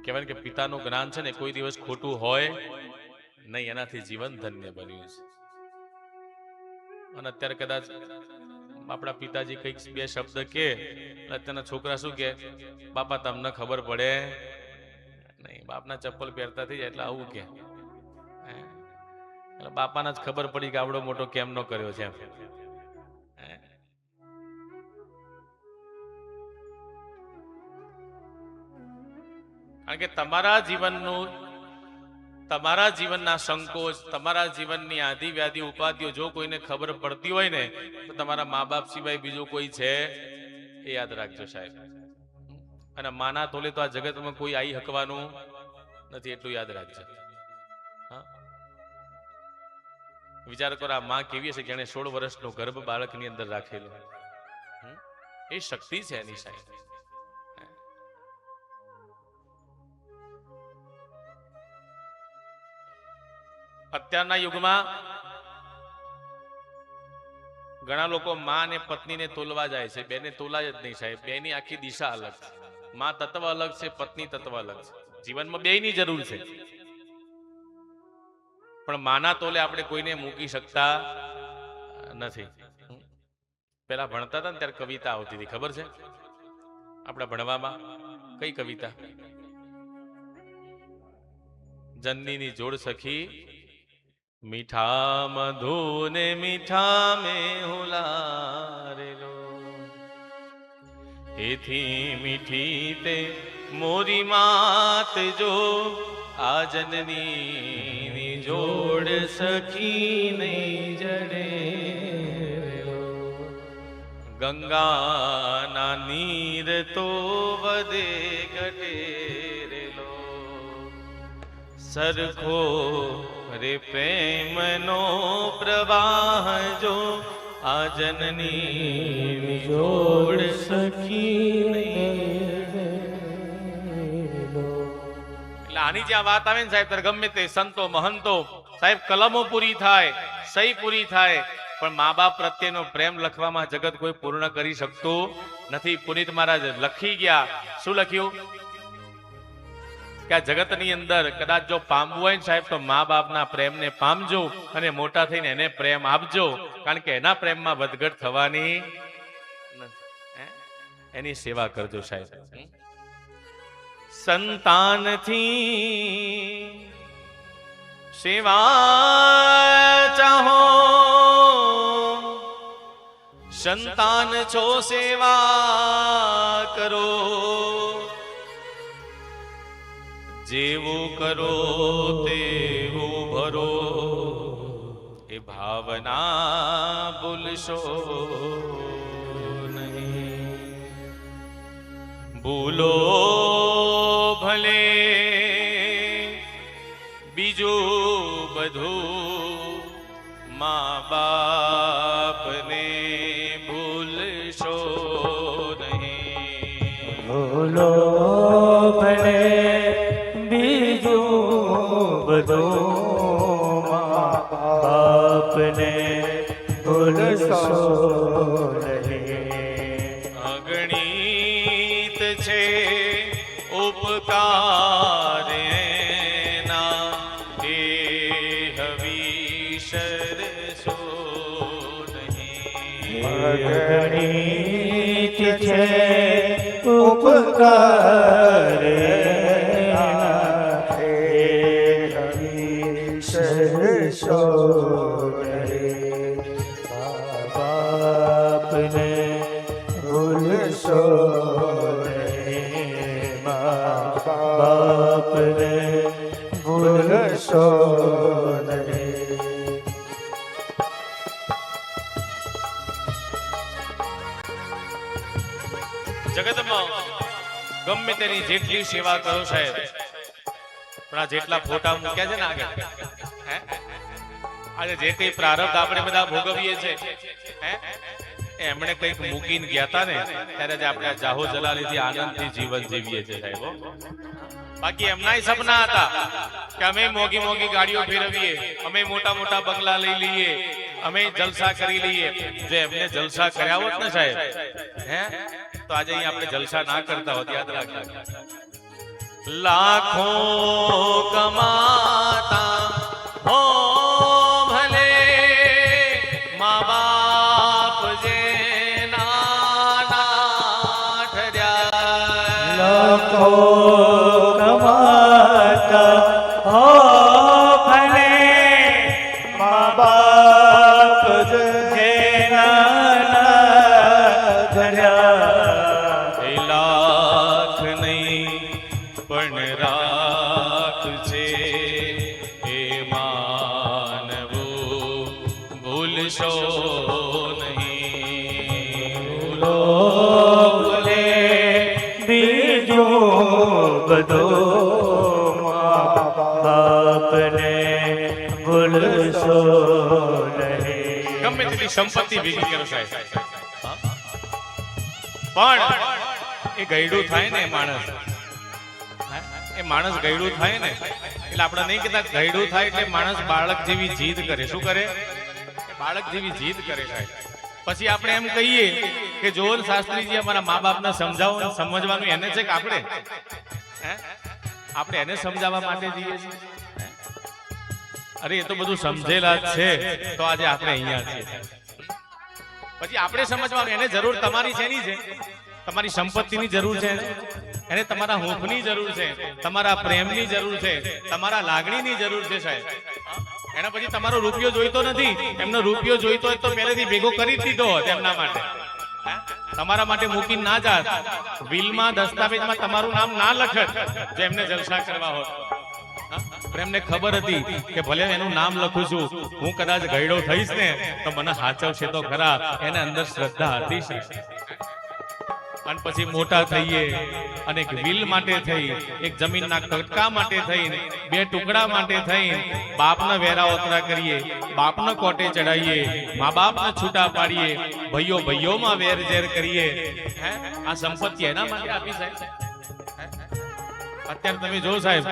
કહેવાય કે પિતાનું જ્ઞાન છે ને કોઈ દિવસ ખોટું હોય નહીં, એનાથી જીવન ધન્ય બન્યું છે. અને અત્યારે કદાચ આપણા પિતાજી કઈક બે શબ્દ કે અત્યારના છોકરા શું કે, બાપા તમને ખબર પડે નહીં, બાપના ચપ્પલ પહેરતા થઈ જાય એટલે આવું કે, એટલે બાપાને જ ખબર પડી કે આવડો મોટો કેમ નો કર્યો છે. કારણ કે તમારા જીવનના સંકોચ, તમારા જીવનની આદિ વ્યાધિ ઉપાધિઓ જો કોઈને ખબર પડતી હોય ને તો તમારા મા બાપ સિવાય બીજું કોઈ છે એ યાદ રાખજો સાહેબ. અને માના તોલે તો આ જગતમાં કોઈ આવી હકવાનું નથી, એટલું યાદ રાખજો. વિચાર કરો, આ માં કેવી છે જેને 16 વર્ષનો ગર્ભ બાળકની અંદર રાખેલો, એ શક્તિ છે એની સાહેબ. અત્યારના યુગમાં ઘણા લોકો માં અને પત્નીને તોલવા જાય છે. બેને તોલાય જ નહીં સાહેબ, બેની આખી દિશા અલગ છે. માં તત્વ અલગ છે, પત્ની તત્વ અલગ છે. જીવનમાં બેયની જરૂર છે, પણ માના તોલે આપણે કોઈને મૂકી શકતા નથી. પેલા ભણતા હતા ને ત્યારે કવિતા આવતી હતી, ખબર છે આપણા ભણવામાં? કઈ કવિતા? જનનીની જોડ સખી મીઠા મધુ ને મીઠા મેં હુલારેલો, એથી મીઠી તે મોરી માત જો આ જનની જોડ સખી નહીં જડે. ગંગાના નીર તો વધે ઘટે રેલો, સરખો રે પ્રેમનો પ્રવાહ જો આ જનની જોડ સખી. એટલે આની જ્યાં વાત આવે ને સાહેબ, ત્યારે ગમે તે સંતો મહંતો સાહેબ કલમો પૂરી થાય, સહી પૂરી થાય, પણ મા બાપ પ્રત્યેનો પ્રેમ લખવામાં જગત કોઈ પૂર્ણ કરી શકતું નથી. પુનિત મહારાજ લખી ગયા, શું લખ્યું? કે આ જગતની અંદર કદાચ જો પામવું હોય ને સાહેબ તો મા બાપના પ્રેમને પામજો અને મોટા થઈને એને પ્રેમ આપજો, કારણ કે એના પ્રેમમાં વધઘટ થવાની નથી. એની સેવા કરજો સાહેબ. સંતાનથી સેવા ચાહો, સંતાન છો સેવા કરો, જેવું કરો તેવું ભરો, એ ભાવના ભૂલશો નહીં. ભૂલો ભલે બીજું બધું, મા બાપને ભૂલશો નહીં. ભૂલો ભલે બધું, મા બાપને ભૂલશો નહીં. અગણિત છે ઉપકાર એના, એ વિસરશો નહીં. અગણિત છે ઉપકાર બાપને ભૂલશો નહીં, બાપને ભૂલશો નહીં. જગતમાં ગમે તેની જેટલી સેવા કરો સાહેબ, પણ આ જેટલા ફોટા મૂક્યા છે ને આગળ, આજે જે કઈ પ્રારબ્ધ આપણે બધા ભોગવીએ છીએ, એમણે કઈક મૂકીને ગયા હતા ને ત્યારે જ આપણે જાહો જલાલીથી આનંદથી જીવન જીવીએ છીએ સાહેબ. બાકી એમના સપના હતા કે અમે મોગી મોગી ગાડીઓ ફેરવીએ, અમે મોટા મોટા બંગલા લઈ લઈએ, અમે જલસા કરી લઈએ. જો એમને જલસા કર્યા હોત ને સાહેબ, તો આજે અહીં આપણે જલસા ના કરતા હોત. યાદ રાખજો. લાખો કમાતા હો ભલે મા બાપ જે નાના ઠર્યા લાખો કમાતા હો ભલે મા બાપ જે નાના ધર્યા એ લાખ નહીં પણ રાખજે એ માનવો ભૂલશો નહીં ભૂલે બીજું બધું મા બાપને ભૂલશો નહીં. ગમે તેટલી સંપત્તિ ભેગી કરો સાહેબ, પણ એ ગયડું થાય ને માણસ, એ માણસ ગયડું થાય ને એટલે આપણે નહીં કહેતા ગયડું થાય એટલે માણસ બાળક જેવી જીદ કરે. શું કરે? બાળક જેવી જીદ કરે સાહેબ. પછી આપણે એમ કહીએ કે જો શાસ્ત્રીજી અમારા મા બાપને સમજાવો, સમજવાનું એને છે કે આપણે એને સમજાવવા માટે જઈએ છીએ? અરે એ તો બધું સમજેલા જ છે, તો આજે આપણે અહીંયા છીએ. પછી આપણે સમજવાનું એને જરૂર તમારી શેની છે? તમારી સંપત્તિની જરૂર છે, એને તમારા હૂંફની જરૂર છે, તમારા પ્રેમની જરૂર છે, તમારા લાગણીની જરૂર છે સાહેબ. એના પછી તમારો રૂપિયો જોઈતો નથી. એમનો રૂપિયો જોઈતો હોય તો પહેલેથી ભેગો કરી જ દીધો હોત એમના માટે. તમારા માટે મૂકીને ના જાત, વિલમાં દસ્તાવેજમાં તમારું નામ ના લખત જો એમને જલસા કરવા હોત. પણ એમને ખબર હતી કે ભલે એનું નામ લખું છું, હું કદાચ ગયડો થઈશ ને તો મને હાચવશે તો ખરા. એને અંદર શ્રદ્ધા હતી સાહેબ. અને પછી મોટા થઈએ અને એક વિલ માટે થઈ, એક જમીનના કટકા માટે થઈ, બે ટુકડા માટે થઈ બાપને વેરા ઓતરા કરીએ, બાપને કોટે ચડાવીએ, મા બાપને છૂટા પાડીએ, ભાઈઓ ભાઈઓમાં વેર ઝેર કરીએ. આ સંપત્તિ એના માટે આપી સાહેબ. અત્યારે તમે જો સાહેબ,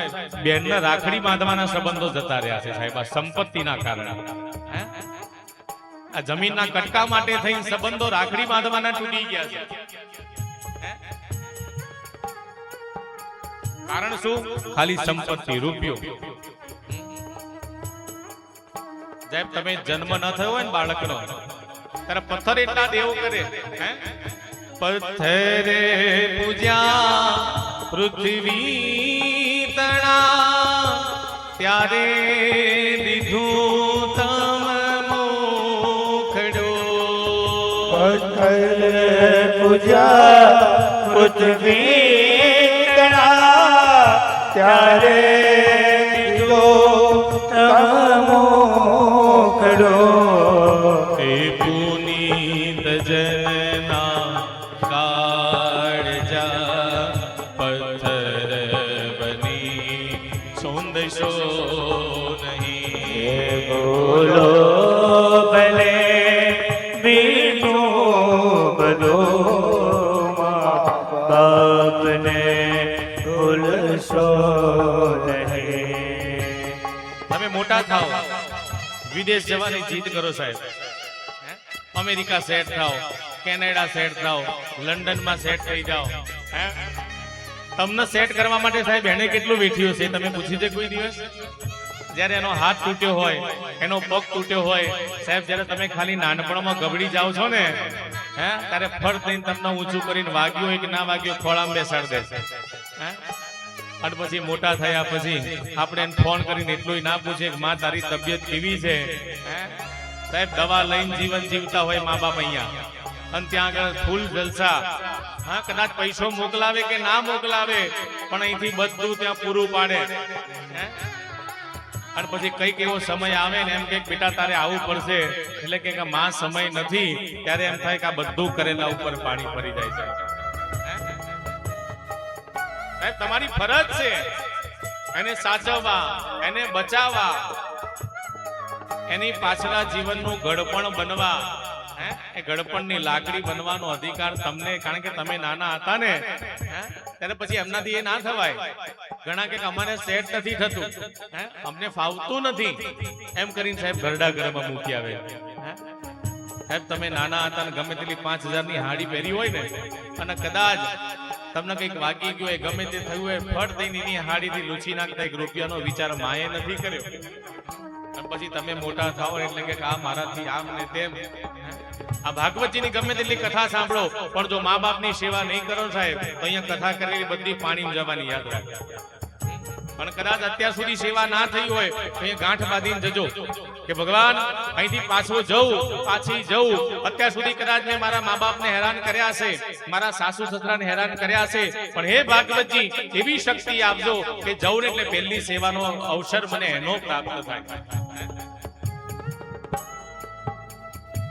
બેનને રાખડી બાંધવાના સંબંધો જતા રહ્યા છે સાહેબ, આ સંપત્તિના કારણે. આ જમીનના કટકા માટે થઈ સંબંધો રાખડી બાંધવાના તૂટી ગયા છે. કારણ શું? ખાલી સંપત્તિ, રૂપિયો. સાહેબ તમે જન્મ ન થયો હોય ને બાળકનો, ત્યારે પથ્થર એટલા દેવો કરે, પથ્થરે પૂજ્યા પૃથ્વી તણા, ત્યારે દીધું તમ મુખડો. પથ્થર પૂજા પૃથ્વી ત્યારે દીધો તમ મોકળો. એ પુનીત જનના કાળજા પથ્થર બની સોંદશો નહીં. બોલો ભલે બીજું બધું મા બાપને ભૂલશો નહીં. તમે મોટા થાઓ, વિદેશ જવાની જીદ કરો સાહેબ, અમેરિકા સેટ થાઓ, કેનેડા સેટ થાઓ, લંડનમાં સેટ થઈ જાઓ. તમને સેટ કરવા માટે સાહેબ એને કેટલું વેઠ્યું છે તમે પૂછી દે કોઈ દિવસ? જ્યારે એનો હાથ તૂટ્યો હોય, એનો પગ તૂટ્યો હોય સાહેબ, જ્યારે તમે ખાલી નાનપણમાં ગબડી જાઓ છો ને, ત્યારે ફળ થઈને તમને ઊંચું કરીને વાગ્યું હોય કે ના વાગ્યું ખોળામાં બેસાડ દેશે. અને પછી મોટા થયા પછી આપણે એને ફોન કરીને એટલું ના પૂછે કે માં તારી તબિયત કેવી છે? સાહેબ દવા લઈને જીવન જીવતા હોય મા બાપ અહીંયા, અને ત્યાં આગળ ફૂલ જલસા. કદાચ પૈસો મોકલાવે કે ના મોકલાવે, પણ અહીંથી બધું ત્યાં પૂરું પાડે. અને પછી કઈક એવો સમય આવે ને એમ કે બેટા તારે આવવું પડશે, એટલે કે માં સમય નથી, ત્યારે એમ થાય કે આ બધું કરેલા ઉપર પાણી ફરી જાય છે. તમારી ફરજ છે એને સાચવવા, એને બચાવવા, એની પાછલા જીવનનું ઘડપણ બનવા. એ ઘડપણની લાકડી બનવાનો અધિકાર તમને, કારણ કે તમે નાના હતા ને ત્યારે પછી એમનાથી એ ના થવાય. ઘણા કે અમારે સેટ નથી થતું, અમને ફાવતું નથી એમ કરીને સાહેબ ઘરડા ઘરમાં મૂકી આવે. સાહેબ તમે નાના હતા ને ગમે તેટલી 5000 ની હાડી પહેરી હોય ને, અને કદાચ તમને કઈક વાગી ગયું હોય, ગમે તે થયું હોય, ફટ દઈને એની હાડીથી લૂછી નાખતા એક રૂપિયાનો વિચાર માએ નથી કર્યો. અને પછી તમે મોટા થાઓ એટલે કે આ મારાથી આમ ને તેમ. આ ભાગવતજીની ગમે તેટલી કથા સાંભળો, પણ જો મા બાપની સેવા નહીં કરો સાહેબ, તો અહીંયા કથા કરેલી બધી પાણીમાં જવાની યાદ રાખજો. પણ કદાચ અત્યાર સુધી સેવા ના થઈ હોય તો અહીંયા ગાંઠ બાંધીને જજો કે ભગવાન અહીંથી પાછો પાછી જવું. અત્યાર સુધી કદાચ મેં મારા મા બાપને હેરાન કર્યા છે, મારા સાસુ સસરાને હેરાન કર્યા છે, પણ હે ભાગવતજી એવી શક્તિ આપજો કે જવું ને એટલે પહેલી સેવાનો અવસર મને એનો પ્રાપ્ત થાય.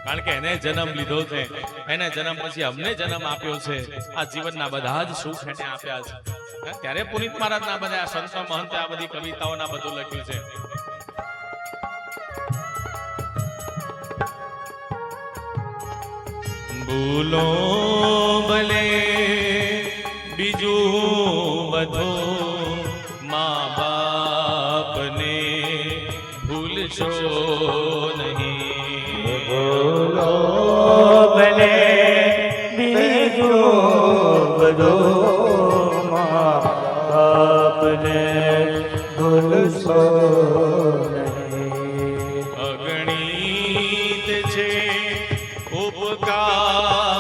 કારણ કે એને જન્મ લીધો છે, એને જન્મ પછી અમને જન્મ આપ્યો છે, આ જીવનના બધા જ સુખ એને આપ્યા છે. ત્યારે પુનિત મહારાજના બધા સંતો મહંતે આ બધી કવિતાઓના બધું લખ્યું છે. ભૂલો ભલે બીજું બધું, મા બાપને ભૂલશો નહીં. ભૂલો ભલે બીજું બધું, મા બાપને ભૂલશો નહીં. અગણિત છે ઉપકાર